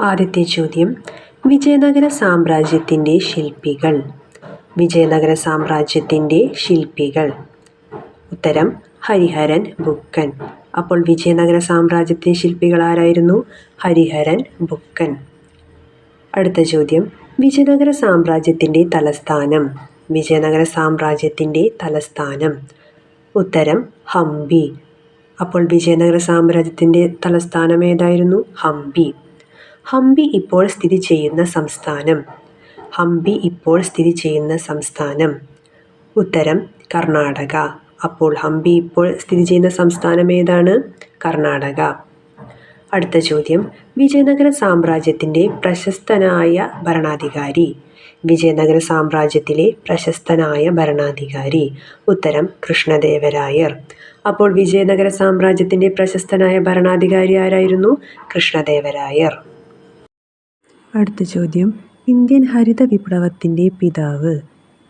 ആദ്യത്തെ ചോദ്യം, വിജയനഗര സാമ്രാജ്യത്തിൻ്റെ ശില്പികൾ. വിജയനഗര സാമ്രാജ്യത്തിൻ്റെ ശില്പികൾ. ഉത്തരം ഹരിഹരൻ ബുക്കൻ. അപ്പോൾ വിജയനഗര സാമ്രാജ്യത്തിൻ്റെ ശില്പികൾ ആരായിരുന്നു? ഹരിഹരൻ ബുക്കൻ. അടുത്ത ചോദ്യം, വിജയനഗര സാമ്രാജ്യത്തിൻ്റെ തലസ്ഥാനം. വിജയനഗര സാമ്രാജ്യത്തിൻ്റെ തലസ്ഥാനം. ഉത്തരം ഹംപി. അപ്പോൾ വിജയനഗര സാമ്രാജ്യത്തിൻ്റെ തലസ്ഥാനം ഏതായിരുന്നു? ഹംപി. ഹംപി ഇപ്പോൾ സ്ഥിതി ചെയ്യുന്ന സംസ്ഥാനം. ഹംപി ഇപ്പോൾ സ്ഥിതി ചെയ്യുന്ന സംസ്ഥാനം. ഉത്തരം കർണാടക. അപ്പോൾ ഹംപി ഇപ്പോൾ സ്ഥിതി ചെയ്യുന്ന സംസ്ഥാനം ഏതാണ്? കർണാടക. അടുത്ത ചോദ്യം, വിജയനഗര സാമ്രാജ്യത്തിൻ്റെ പ്രശസ്തനായ ഭരണാധികാരി. വിജയനഗര സാമ്രാജ്യത്തിലെ പ്രശസ്തനായ ഭരണാധികാരി. ഉത്തരം കൃഷ്ണദേവരായർ. അപ്പോൾ വിജയനഗര സാമ്രാജ്യത്തിൻ്റെ പ്രശസ്തനായ ഭരണാധികാരി ആരായിരുന്നു? കൃഷ്ണദേവരായർ. അടുത്ത ചോദ്യം, ഇന്ത്യൻ ഹരിത വിപ്ലവത്തിൻ്റെ പിതാവ്.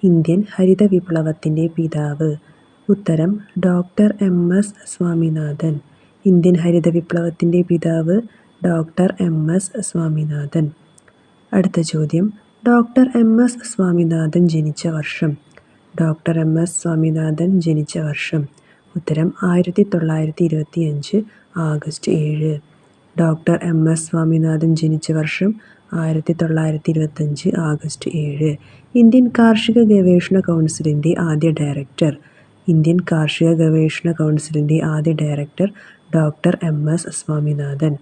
ഇന്ത്യൻ ഹരിത വിപ്ലവത്തിൻ്റെ പിതാവ്. ഉത്തരം ഡോക്ടർ എം.എസ്. സ്വാമിനാഥൻ. ഇന്ത്യൻ ഹരിത വിപ്ലവത്തിൻ്റെ പിതാവ് ഡോക്ടർ എം.എസ്. സ്വാമിനാഥൻ. അടുത്ത ചോദ്യം, ഡോക്ടർ എം.എസ്. സ്വാമിനാഥൻ ജനിച്ച വർഷം. ഡോക്ടർ എം.എസ്. സ്വാമിനാഥൻ ജനിച്ച വർഷം. ഉത്തരം 1925 ആഗസ്റ്റ് 7. ഡോക്ടർ എം.എസ്. സ്വാമിനാഥൻ ജനിച്ച വർഷം 1925 ആഗസ്റ്റ് 7. ഇന്ത്യൻ കാർഷിക ഗവേഷണ കൗൺസിലിൻ്റെ ആദ്യ ഡയറക്ടർ. ഇന്ത്യൻ കാർഷിക ഗവേഷണ കൗൺസിലിൻ്റെ ആദ്യ ഡയറക്ടർ ഡോക്ടർ എം.എസ്. സ്വാമിനാഥൻ.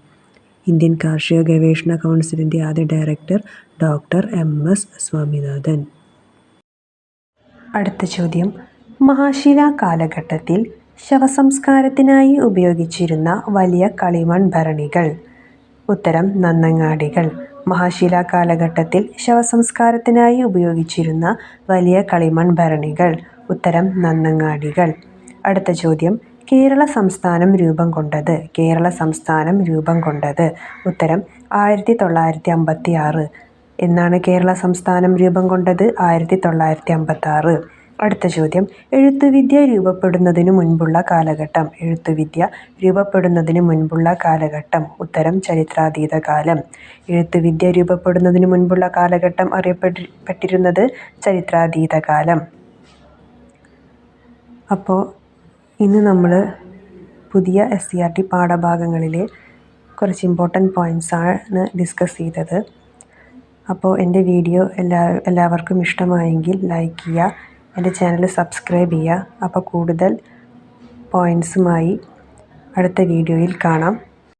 ഇന്ത്യൻ കാർഷിക ഗവേഷണ കൗൺസിലിൻ്റെ ആദ്യ ഡയറക്ടർ ഡോക്ടർ എം.എസ്. സ്വാമിനാഥൻ. അടുത്ത ചോദ്യം, മഹാശിലാ കാലഘട്ടത്തിൽ ശവസംസ്കാരത്തിനായി ഉപയോഗിച്ചിരുന്ന വലിയ കളിമൺ ഭരണികൾ. ഉത്തരം നന്നങ്ങാടികൾ. മഹാശിലാ കാലഘട്ടത്തിൽ ശവസംസ്കാരത്തിനായി ഉപയോഗിച്ചിരുന്ന വലിയ കളിമൺ ഭരണികൾ. ഉത്തരം നന്നങ്ങാടികൾ. അടുത്ത ചോദ്യം, കേരള സംസ്ഥാനം രൂപം കൊണ്ടത്. കേരള സംസ്ഥാനം രൂപം കൊണ്ടത്. ഉത്തരം 1956. എന്നാണ് കേരള സംസ്ഥാനം രൂപം കൊണ്ടത്? 1956. അടുത്ത ചോദ്യം, എഴുത്തുവിദ്യ രൂപപ്പെടുന്നതിനു മുൻപുള്ള കാലഘട്ടം. എഴുത്തുവിദ്യ രൂപപ്പെടുന്നതിന് മുൻപുള്ള കാലഘട്ടം. ഉത്തരം ചരിത്രാതീത കാലം. എഴുത്തുവിദ്യ രൂപപ്പെടുന്നതിന് മുൻപുള്ള കാലഘട്ടം അറിയപ്പെട്ടിരുന്നത് ചരിത്രാതീത കാലം. അപ്പോൾ ഇന്ന് നമ്മൾ പുതിയ SCERT പാഠഭാഗങ്ങളിലെ കുറച്ച് ഇമ്പോർട്ടൻറ്റ് പോയിൻറ്റ്സ് ആണ് ഡിസ്കസ് ചെയ്തത്. അപ്പോൾ എൻ്റെ വീഡിയോ എല്ലാവർക്കും ഇഷ്ടമായെങ്കിൽ ലൈക്ക് ചെയ്യുക, എൻ്റെ ചാനൽ സബ്സ്ക്രൈബ് ചെയ്യുക. അപ്പോൾ കൂടുതൽ പോയിൻറ്റ്സുമായി അടുത്ത വീഡിയോയിൽ കാണാം.